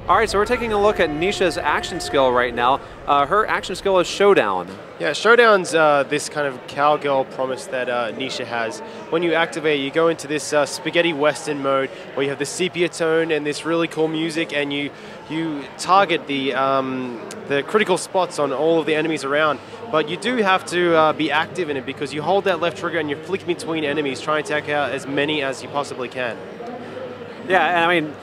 All right, so we're taking a look at Nisha's action skill right now. Her action skill is Showdown. Yeah, Showdown's this kind of cowgirl promise that Nisha has. When you activate, you go into this spaghetti western mode where you have the sepia tone and this really cool music, and you target the critical spots on all of the enemies around. But you do have to be active in it because you hold that left trigger and you're flicking between enemies, trying to take out as many as you possibly can. Yeah, and I mean,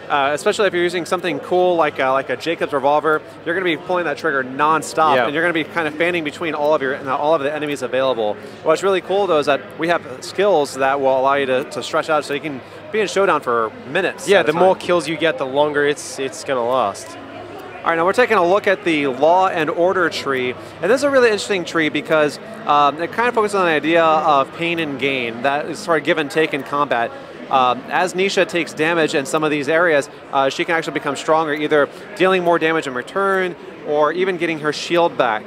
especially if you're using something cool like a Jacob's revolver, you're going to be pulling that trigger non-stop, and you're going to be kind of fanning between all of the enemies available. What's really cool though is that we have skills that will allow you to stretch out, so you can be in Showdown for minutes. Yeah, the more kills you get, the longer it's going to last. All right, now we're taking a look at the Law and Order tree, and this is a really interesting tree because it kind of focuses on the idea of pain and gain, that is sort of give and take in combat. As Nisha takes damage in some of these areas, she can actually become stronger, either dealing more damage in return or even getting her shield back.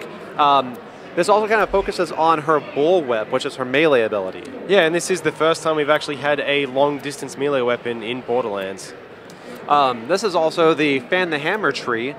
This also kind of focuses on her bullwhip, which is her melee ability. Yeah, and this is the first time we've actually had a long-distance melee weapon in Borderlands. This is also the Fan the Hammer tree,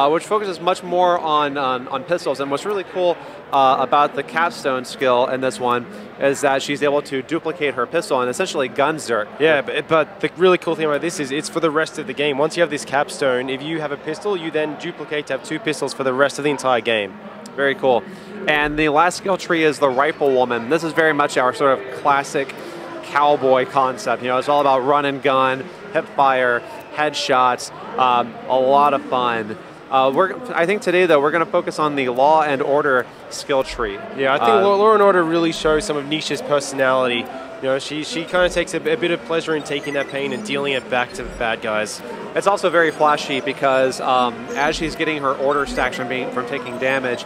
which focuses much more on pistols. And what's really cool about the capstone skill in this one is that she's able to duplicate her pistol and essentially guns her. Yeah, but the really cool thing about this is it's for the rest of the game. Once you have this capstone, if you have a pistol, you then duplicate to have 2 pistols for the rest of the entire game. Very cool. And the last skill tree is the Rifle Woman. This is very much our sort of classic cowboy concept. You know, it's all about run and gun, hip fire, headshots, a lot of fun. I think today, though, we're going to focus on the Law and Order skill tree. Yeah, I think Law and Order really shows some of Nisha's personality. You know, she kind of takes a bit of pleasure in taking that pain and dealing it back to the bad guys. It's also very flashy because as she's getting her order stacks from taking damage,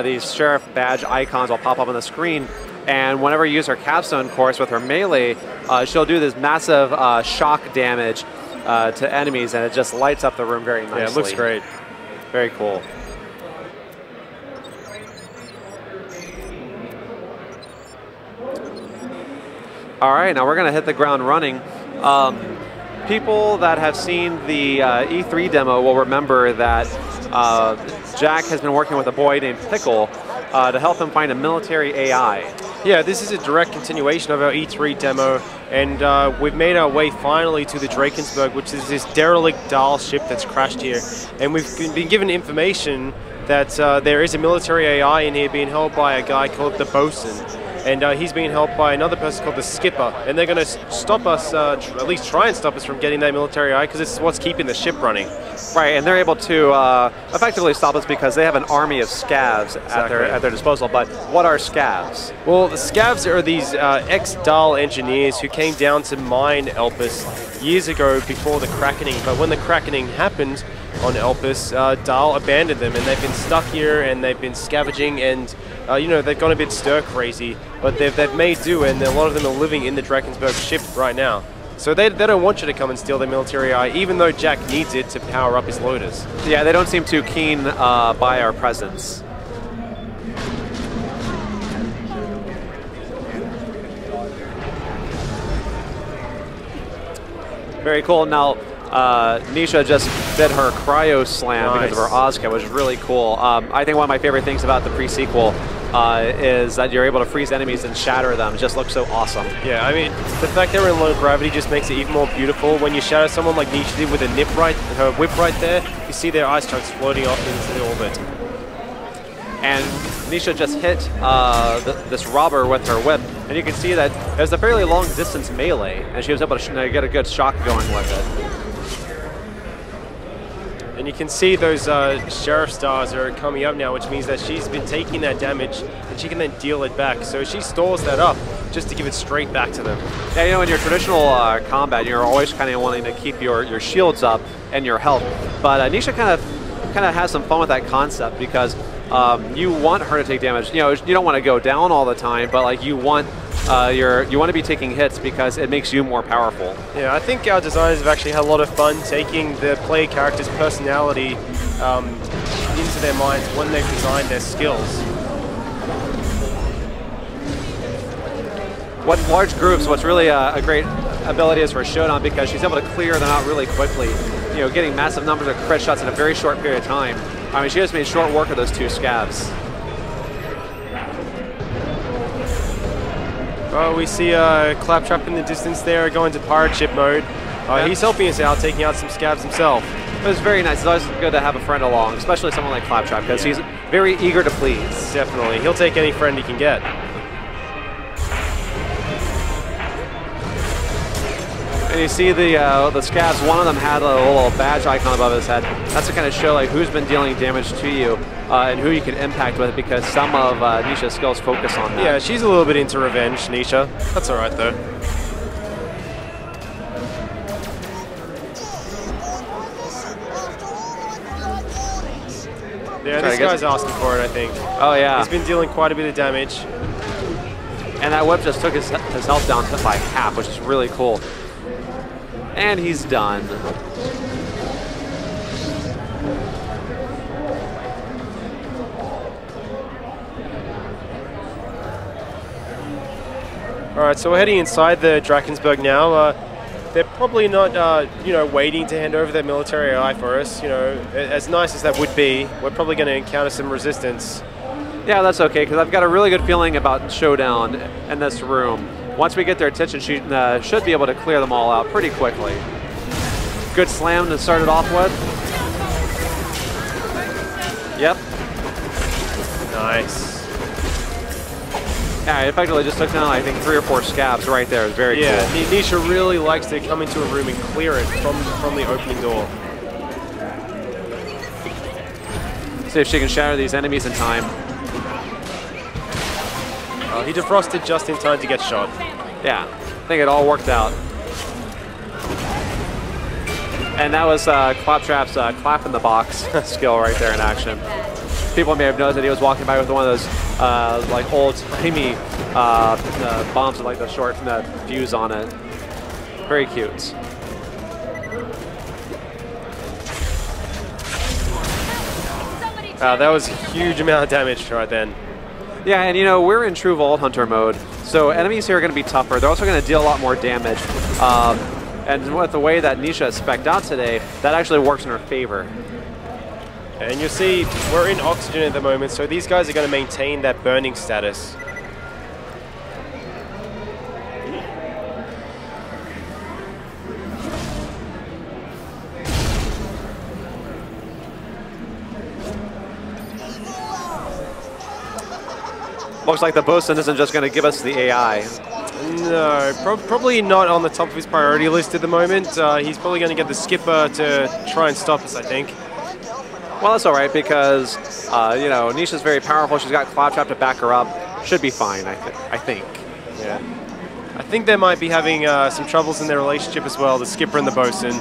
these sheriff badge icons will pop up on the screen. And whenever you use her capstone course with her melee, she'll do this massive shock damage to enemies, and it just lights up the room very nicely. Yeah, it looks great. Very cool. All right, now we're going to hit the ground running. People that have seen the E3 demo will remember that Jack has been working with a boy named Pickle to help him find a military AI. Yeah, this is a direct continuation of our E3 demo, and we've made our way finally to the Drakensberg, which is this derelict Dahl ship that's crashed here. And we've been given information that there is a military AI in here being held by a guy called the Bosun. And he's being helped by another person called the Skipper. And they're going to stop us, at least try and stop us from getting that military AI, because it's what's keeping the ship running. Right, and they're able to effectively stop us because they have an army of scavs at their disposal. But what are scavs? Well, the scavs are these ex-Dahl engineers who came down to mine Elpis years ago before the Krakening. But when the Krakening happened on Elpis, Dahl abandoned them, and they've been stuck here, and they've been scavenging, and you know, they've gone a bit stir-crazy, but they've made do, and a lot of them are living in the Drakensberg ship right now. So they don't want you to come and steal their military AI, even though Jack needs it to power up his loaders. Yeah, they don't seem too keen by our presence. Very cool. Now, Nisha just did her cryo slam because of her Ozka, which is really cool. I think one of my favorite things about the pre-sequel is that you're able to freeze enemies and shatter them. It just looks so awesome. Yeah, I mean, the fact they're in low gravity just makes it even more beautiful. When you shatter someone like Nisha did with her whip right there, you see their ice chunks floating off into the orbit. And Nisha just hit this robber with her whip, and you can see that there's a fairly long distance melee, and she was able to get a good shock going with it. And you can see those sheriff stars are coming up now, which means that she's been taking that damage, and she can then deal it back. So she stores that up just to give it straight back to them. Yeah, you know, in your traditional combat, you're always kind of wanting to keep your shields up and your health. But Nisha kind of has some fun with that concept because you want her to take damage. You know, you don't want to go down all the time, but like you want to be taking hits because it makes you more powerful. Yeah, I think our designers have actually had a lot of fun taking the player character's personality into their minds when they've designed their skills. What large groups, what's really a great ability is for Showdown because she's able to clear them out really quickly. You getting massive numbers of crit shots in a very short period of time. I mean, she just made short work of those 2 scabs. Oh, we see Claptrap in the distance there, going to pirate ship mode. He's helping us out, taking out some scabs himself. It was very nice. It's always good to have a friend along, especially someone like Claptrap, because he's very eager to please. Definitely. He'll take any friend he can get. And you see the scabs, one of them had a little badge icon above his head. That's to kind of show like who's been dealing damage to you and who you can impact with, because some of Nisha's skills focus on that. Yeah, she's a little bit into revenge, Nisha. That's alright though. Yeah, this guy's asking for it, I think. Oh yeah. He's been dealing quite a bit of damage. And that whip just took his health down by half, which is really cool. And he's done. All right, so we're heading inside the Drakensberg now. They're probably not, waiting to hand over their military eye for us. As nice as that would be, we're probably going to encounter some resistance. Yeah, that's okay, because I've got a really good feeling about Showdown in this room. Once we get their attention, she should be able to clear them all out pretty quickly. Good slam to start it off with. Yep. Nice. Yeah, it effectively just took down, I think, 3 or 4 scabs right there. It was very cool. Yeah, Nisha really likes to come into a room and clear it from the opening door. See if she can shatter these enemies in time. He defrosted just in time to get shot. Yeah, I think it all worked out. And that was Claptrap's clap in the box skill right there in action. People may have noticed that he was walking by with one of those like old-timey bombs with like the short fuse on it. Very cute. That was a huge amount of damage right then. Yeah, and we're in true Vault Hunter mode, so enemies here are going to be tougher. They're also going to deal a lot more damage. And with the way that Nisha is spec'd out today, that actually works in her favor. And you'll see, we're in oxygen at the moment, so these guys are going to maintain that burning status. Looks like the bosun isn't just going to give us the AI. No, probably not on the top of his priority list at the moment. He's probably going to get the skipper to try and stop us, I think. Well, that's all right, because, Nisha's very powerful. She's got Claptrap to back her up. Should be fine, I think. Yeah. I think they might be having some troubles in their relationship as well, the skipper and the bosun.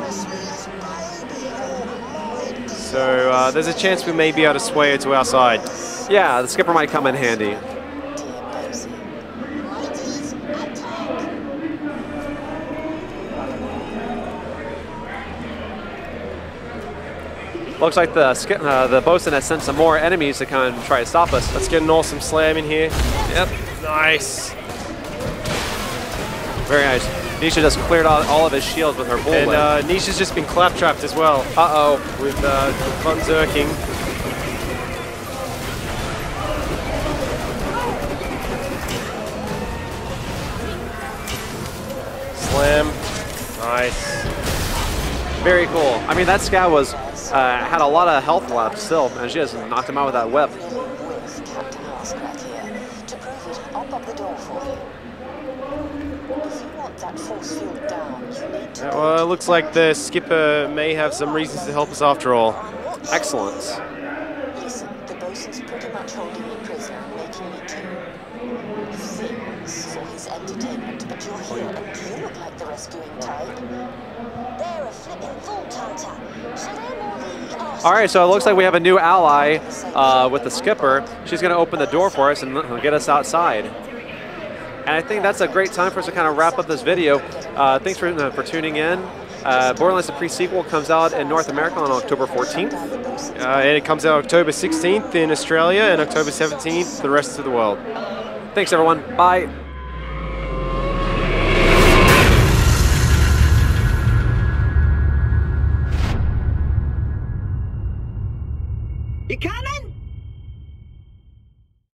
So there's a chance we may be able to sway her to our side. Yeah, the skipper might come in handy. Looks like the bosun has sent some more enemies to come and try to stop us. Let's get an awesome slam in here. Yep. Nice. Very nice. Nisha just cleared out all of his shields with her bull whip. And Nisha's just been clap-trapped as well. Uh-oh. With Von Zerking. Slam. Nice. Very cool. I mean, that scout was had a lot of health left still, and she just knocked him out with that whip. Well, it looks like the skipper may have some reasons to help us after all. Excellent. Listen, the bosun's pretty much holding me prisoner, making me do things for his entertainment, but you're here and you look like the rescuing type. They're a flipping vault hunter. So they're more the All right, so it looks like we have a new ally with the skipper. She's going to open the door for us and get us outside. And I think that's a great time for us to kind of wrap up this video. Thanks for tuning in. Borderlands the pre-sequel comes out in North America on October 14th. And it comes out October 16th in Australia and October 17th the rest of the world. Thanks, everyone. Bye. You coming?